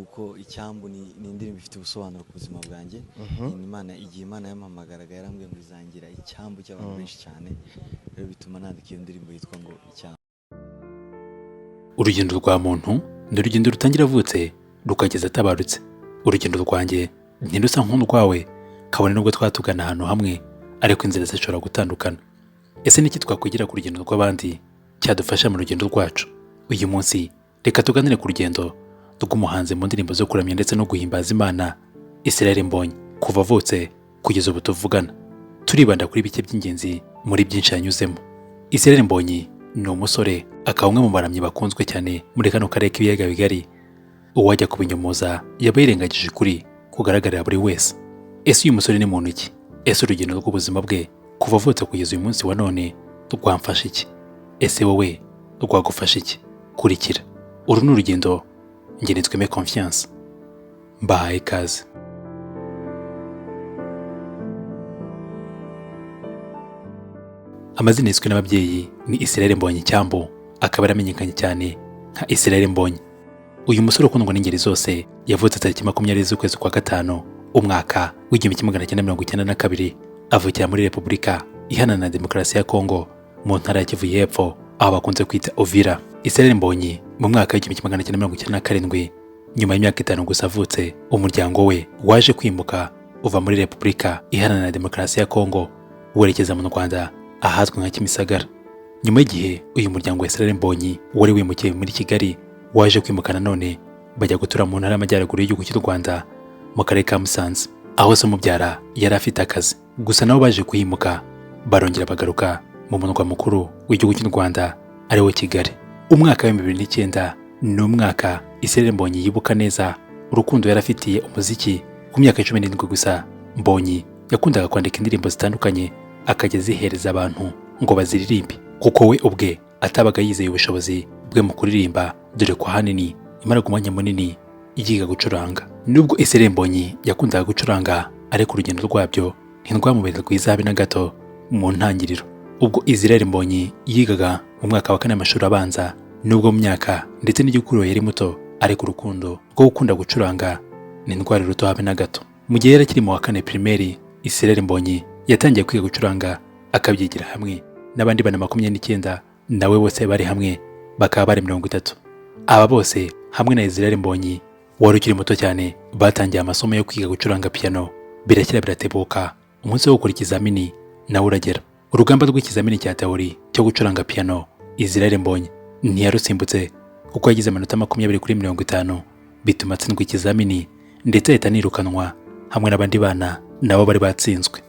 yuko icyambu ni indirimbo ifite ubusobanuro ku buzima bwanjye. Imana igiye Imana yampamagaraga yarambwiye ngo izangira icyambu cy'abantu benshi cyane, rero bituma nandika iyo ndirimbo yitwa ngo icyambu. Urugendo rwa muntu ni urugendo rutangira avutse rukageza atabarutse. Urugendo rwanjye ntirusa nk'urwawe, kabone nubwo twatugana ahantu hamwe ariko inzira zishobora gutandukana. Ese niki twakwigira ku rugendo rw'abandi cyadufasha mu rugendo rwacu? Uyu munsi reka tuganire ku rugendo rw'umuhanzi mu ndirimbo zo kuramya ndetse no guhimbaza Imana, Mbonyi, kuva avutse kugeza ubu tuvugana. Turibanda kuri bike by'ingenzi muri byinshi yanyuzemo. Mbonyi ni umusore, akaba umwe mu baramyi bakunzwe cyane muri kano karere k'ibiyaga bigari. Uwajya kubinyomoza yaba yirengagije ukuri kugaragarira buri wese. Ese uyu musore ni muntu ki? Ese urugendo rw'ubuzima bwe kuva avutse kugeza uyu munsi wa none rwamfasha iki? Ese wowe rwagufasha iki? Kurikira. Uru ni urugendo, njye nitwa Aime Confiance. Mbahaye ikaze. Amazina yiswe n'ababyeyi ni Mbonyi Cyambu, akaba yaramenyekanye cyane nka Mbonyi. Uyu musore ukundwa n'ingeri zose yavutse tariki 20 z'ukwezi kwa gatanu umwaka w'1992, avukira muri Repubulika Iharanira Demokarasi ya Kongo mu ntara ya Kivu y'Epfo, aho bakunze kwita Uvira. Mbonyi mu mwaka w'1997, nyuma y'imyaka 5 gusa avutse, umuryango we waje kwimuka uva muri Repubulika Iharanira Demokarasi ya Kongo werekeza mu Rwanda ahazwi nka Kimisagara. Nyuma y'igihe uyu muryango wa Mbonyi wari wimukiye muri Kigali waje kwimukana none bajya gutura mu ntara y'Amajyaruguru y'igihugu cy'u Rwanda mu karere ka Musanze, aho se umubyara yari afite akazi. Gusa nabo baje kuhimuka barongera bagaruka mu murwa mukuru w'igihugu cy'u Rwanda ariwo Kigali. Umwaka wa 2009 ni umwaka Mbonyi yibuka neza urukundo yari afitiye umuziki. Ku myaka 17 gusa, Mbonyi yakundaga kwandika indirimbo zitandukanye akajya zihereza abantu ngo baziririmbe, kuko we ubwe atabaga yizeye ubushobozi bwe mu kuririmba, dore ko ahanini imaraga umwanya munini yiga gucuranga. Nubwo Mbonyi yakundaga gucuranga, ariko urugendo rwabyo ntirwamubera rwiza habe na gato. Mu ntangiriro, ubwo Mbonyi yigaga mu mwaka wa 4 w'amashuri abanza, nubwo mu myaka ndetse n'igikuru yari muto, ariko urukundo rwo gukunda gucuranga ni indwara ruto habe na gato. Mu gihe yari akiri mu wa 4 primaire, Mbonyi yatangiye kwiga gucuranga akabyigira hamwe n'abandi bana 29 nawe bose bari hamwe bakaba bari 30. Aba bose hamwe na Mbonyi wari ukiri muto cyane batangiye amasomo yo kwiga gucuranga piano. Birakira biratebuka, umunsi wo gukora ikizamini nawe uragera. Urugamba rw'ikizamini cya teori cyo gucuranga piano, Mbonyi ntiyarusimbutse kuko yagize amanota 20 kuri 50, bituma atsindwa ikizamini ndetse ahita nirukanwa hamwe n'abandi bana nabo bari batsinzwe.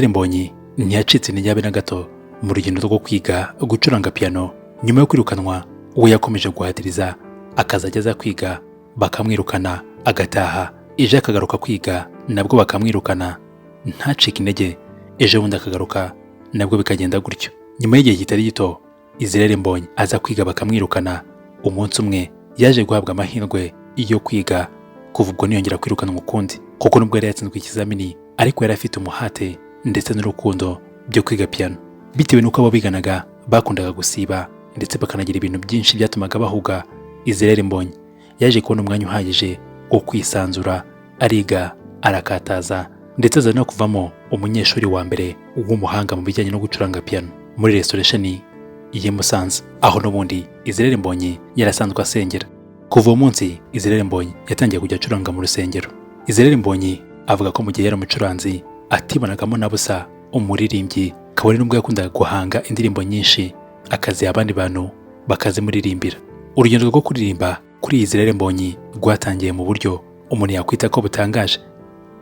Mbonyi ntiyacitse intege habe na gato mu rugendo rwo kwiga gucuranga piano. Nyuma yo kwirukanwa, we yakomeje guhatiriza, akazajya aza kwiga bakamwirukana agataha, ejo akagaruka kwiga nabwo bakamwirukana, ntacike intege, ejo bundi akagaruka nabwo bikagenda gutyo. Nyuma y'igihe kitari gito, Mbonyi aza kwiga bakamwirukana. Umunsi umwe yaje guhabwa amahirwe yo kwiga, kuva ubwo ntiyongera kwirukanwa ukundi, kuko nubwo yari yatsinzwe ikizamini ariko yari afite umuhate ndetse n'urukundo byo kwiga piano. Bitewe n'uko abo biganaga bakundaga gusiba ndetse bakanagira ibintu byinshi byatumaga bahuga, Mbonyi yaje kubona umwanya uhagije wo kwisanzura, ariga, arakataza, ndetse aza no kuvamo umunyeshuri wa mbere w'umuhanga mu bijyanye no gucuranga piano muri restoration y'i Musanze, aho n'ubundi Mbonyi yarasanzwe asengera. Kuva uwo munsi Mbonyi yatangiye kujya acuranga mu rusengero. Mbonyi avuga ko mu gihe yari umucuranzi atibonagamo na busa umuririmbyi, kabone nubwo yakundaga guhanga indirimbo nyinshi akaziha abandi bantu bakazimuririmbira. Urugendo rwo kuririmba kuri Mbonyi rwatangiye mu buryo umuntu yakwita ko butangaje.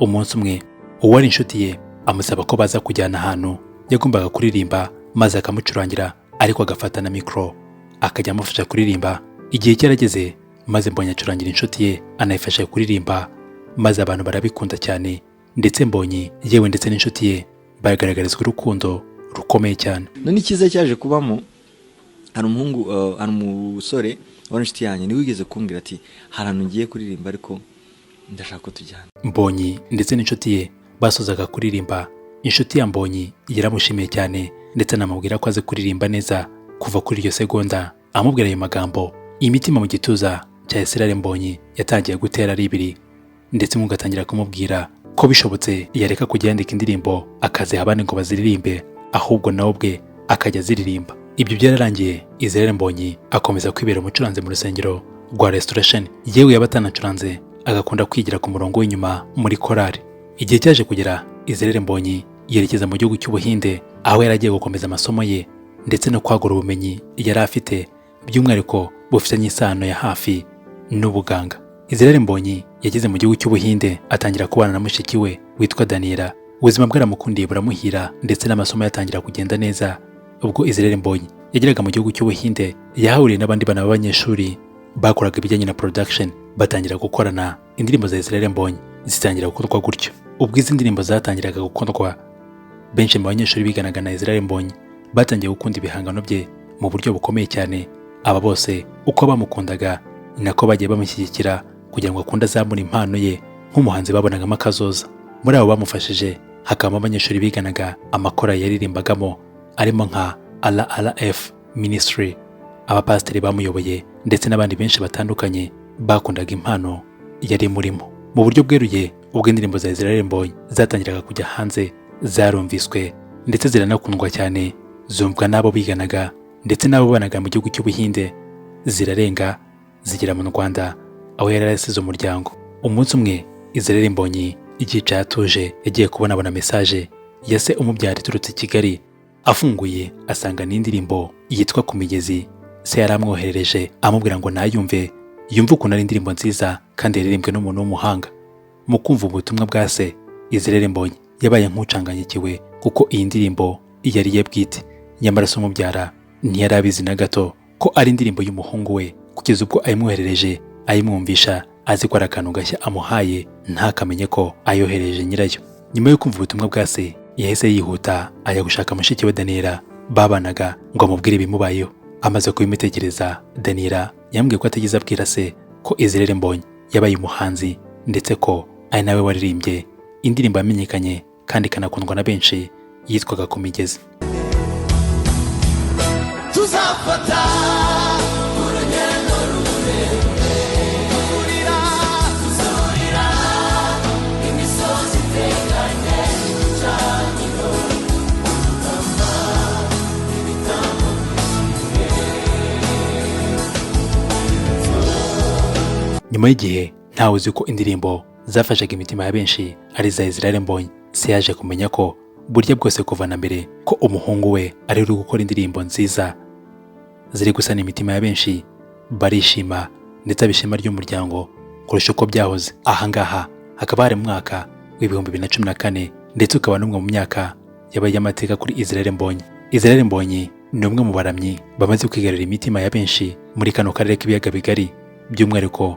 Umunsi umwe, uwari inshuti ye amusaba ko baza kujyana ahantu yagombaga kuririmba, maze akamucurangira ariko agafata na mikro akajya amufasha kuririmba. Igihe cyarageze maze Mbonyi acurangira inshuti ye anayifasha kuririmba, maze abantu barabikunda cyane, ndetse Mbonyi yewe ndetse n'inshuti ye bagaragarizwa urukundo rukomeye cyane. None icyiza cyaje kubamo, hari umusore wari inshuti yanjye niwe wigeze kumbwira ati harantu ngiye kuririmba ariko ndashaka ko tujyana. Mbonyi ndetse n'inshuti ye basozaga kuririmba. Inshuti ya Mbonyi yaramushimiye cyane ndetse anamubwira ko azi kuririmba neza. Kuva kuri iryo segonda amubwira ayo magambo, imitima mu gituza cya Israel Mbonyi yatangiye gutera ari ibiri, ndetse mugatangira kumubwira ko bishobotse yareka kujya yandika indirimbo akaziha abandi ngo baziririmbe, ahubwo nawe ubwe akajya aziririmba. Ibyo byararangiye Israel Mbonyi akomeza kwibera umucuranzi mu rusengero rwa Restoration, yewe yabatanacuranze agakunda kwigira ku murongo w'inyuma muri korari. Igihe cyaje kugera Israel Mbonyi yerekeza mu gihugu cy'Ubuhinde, aho yaragiye gukomeza amasomo ye ndetse no kwagura ubumenyi yari afite, by'umwihariko bufitanye isano ya hafi n'ubuganga. Israel Mbonyi yageze mu gihugu cy'Ubuhinde atangira kubana na mushiki we witwa Daniela. Ubuzima bwaramukundiye buramuhira ndetse n'amasomo yatangira kugenda neza. Ubwo Israel Mbonyi yageraga mu gihugu cy'Ubuhinde, yahahuriye n'abandi bana b'abanyeshuri bakoraga ibijyanye na production, batangira gukorana. Indirimbo za Israel Mbonyi zitangira gukorwa gutyo. Ubwo izi ndirimbo zatangiraga gukorwa, benshi mu banyeshuri biganaga na Israel Mbonyi batangiye gukunda ibihangano bye mu buryo bukomeye cyane. Aba bose uko bamukundaga ni nako bagiye bamushyigikira kugira ngo akunde azamure impano ye nk'umuhanzi babonagamo akazoza. Muri abo bamufashije hakabamo abanyeshuri biganaga amakora yaririmbagamo, arimo nka RRF Ministry, abapasiteri bamuyoboye ndetse n'abandi benshi batandukanye bakundaga impano yari murimo. Mu buryo bweruye, ubwo indirimbo za Israel Mbonyi zatangiraga kujya hanze, zarumviswe ndetse ziranakundwa cyane, zumvwa n'abo biganaga ndetse n'abo banaga mu gihugu cy'Ubuhinde, zirarenga zigera mu Rwanda aho yari yarasize umuryango. Umunsi umwe Israel Mbonyi igihe atuje yagiye kubona message ya se umubyara iturutse i Kigali. Afunguye asanga n'indirimbo yitwa Ku Migezi se yaramwoherereje amubwira ngo nayumve, yumva ukuntu ari indirimbo nziza kandi yaririmbwe n'umuntu w'umuhanga. Mu kumva ubutumwa bwa se, Israel Mbonyi yabaye nk'ucanganyikiwe kuko iyi ndirimbo yari ye bwite, nyamara se umubyara ntiyarabizi na gato ko ari indirimbo y'umuhungu we, kugeza ubwo ayimwoherereje ayimwumvisha azi ko ari akantu gashya amuhaye, ntakamenye ko ayohereje nyirayo. Nyuma yo kumva ubutumwa bwa se, yahise yihuta ajya gushaka mushiki we Daniela babanaga ngo amubwire ibimubayeho. Amaze kubimitegereza, Daniela yambwiye ko atigeze abwira se ko Israel Mbonyi yabaye umuhanzi ndetse ko ari nawe waririmbye indirimbo yamenyekanye kandi kanakundwa na benshi yitwaga Ku Migezi. Tuzafata urugendo rurerure, tuzahurira imisozi iteganye, cyangwa utamba ibitambo nyuma y'igihe ntawe uzi ko indirimbo zafashaga imitima ya benshi ari za Israel Mbonyi. Se yaje kumenya ko burya bwose kuva na mbere ko umuhungu we ari uri gukora indirimbo nziza ziri gusana imitima ya benshi, barishima ndetse abishima ry'umuryango kurusha uko byahoze. Ahangaha hakaba hari mu mwaka w'ibihumbi 2014 ndetse ukaba n'umwe mu myaka yabaye amateka kuri Israel Mbonyi. Israel Mbonyi ni umwe mu baramyi bamaze kwigarurira imitima ya benshi muri kano karere k'ibiyaga bigari, by'umwihariko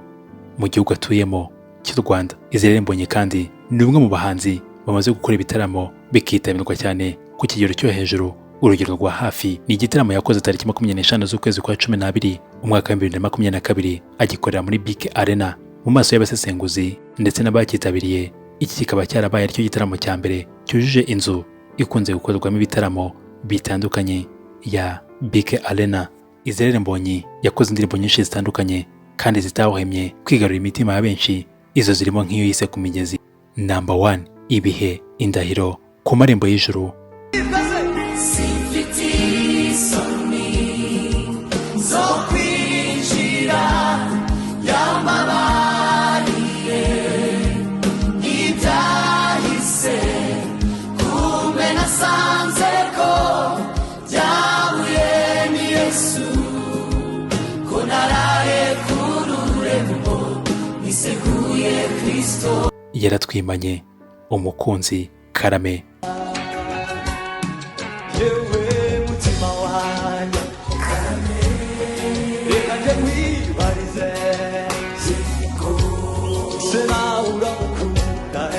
mu gihugu atuyemo cy'u Rwanda. Israel Mbonyi kandi ni umwe mu bahanzi bamaze gukora ibitaramo bikitabirwa cyane ku kigero cyo hejuru. Urugero rwa hafi ni igitaramo yakoze tariki 25 z'ukwezi kwa 12 umwaka wa 2022 agikorera muri BK Arena mu maso y'abasesenguzi ndetse n'abakitabiriye. Iki kikaba cyarabaye aricyo gitaramo cya mbere cyujuje inzu ikunze gukorerwamo ibitaramo bitandukanye ya BK Arena. Israel Mbonyi yakoze indirimbo nyinshi zitandukanye kandi zitahwemye kwigarurira imitima ya benshi. Izo zirimo nk'iyo yise Ku Migezi, number 1, Ibihe, Indahiro, Ku Marembo y'Ijuru, Yaratwimanye, Umukunzi, Karame. Yewe mutima wanjye Karame, reka nje nkwibarize sinabura gukunda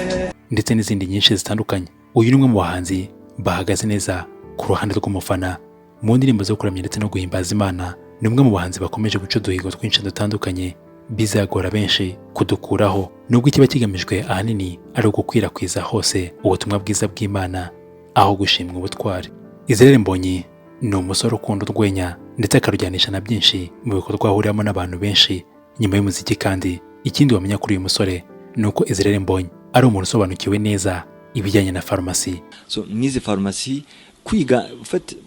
ndetse n'izindi nyinshi zitandukanye. Uyu ni umwe mu bahanzi bahagaze neza ku ruhande rw'umufana mu ndirimbo zo kuramya ndetse no guhimbaza Imana. Ni umwe mu bahanzi bakomeje guca uduhigo twinshi dutandukanye bizagora benshi kudukuraho, nubwo ikiba kigamijwe ahanini ari ugukwirakwiza hose ubutumwa bwiza bw'Imana aho gushimwa ubutwari. Israel Mbonyi ni umusore ukunda urwenya ndetse akarujyanisha na byinshi mu bikorwa ahuriramo n'abantu benshi nyuma y'umuziki kandi ikindi wamenya kuri uyu musore ni uko Israel Mbonyi ari umuntu usobanukiwe neza ibijyanye na farumasi. So nize farumasi, kwiga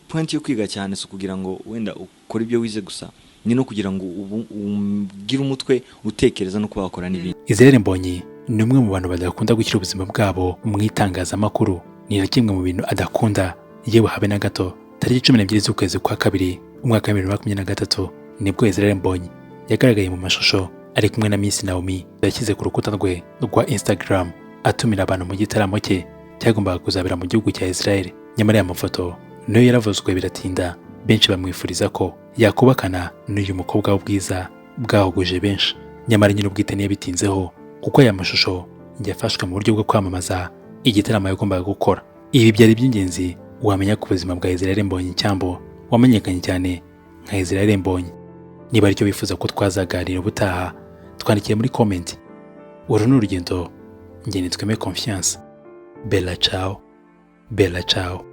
point yo kwiga cyane so kugira ngo wenda ukora ibyo wize gusa, ni no kugira ngo ugire umutwe utekereza no kuba wakora n'ibindi. Israel Mbonyi ni umwe mu bantu badakunda gushyira ubuzima bwabo mu itangazamakuru, ni na kimwe mu bintu adakunda yewe habe na gato. Tariki 12 z'ukwezi kwa kabiri umwaka wa 2023 nibwo Israel Mbonyi yagaragaye mu mashusho ari kumwe na Miss Naomi yashyize ku rukuta rwe rwa Instagram atumira abantu mu gitaramo cye cyagombaga kuzabera mu gihugu cya Israel. Nyamara aya mafoto nayo yaravuzwe biratinda, benshi bamwifuriza ko yakubakana n'uyu mukobwa w'ubwiza bwahuguje benshi. Nyamara nyine ubwite niyo bitinzeho kuko aya mashusho yafashwe mu buryo bwo kwamamaza igitaramo yagombaga gukora. Ibi byari by'ingenzi wamenya ku buzima bwa Israel Mbonyi cyambo wamenyekanye cyane nka Israel Mbonyi. Niba aricyo bifuza ko twazaganira ubutaha, twandikiye muri comment. Uru ni urugendo, njye nitwa Confiance. Bella ciao, bella ciao.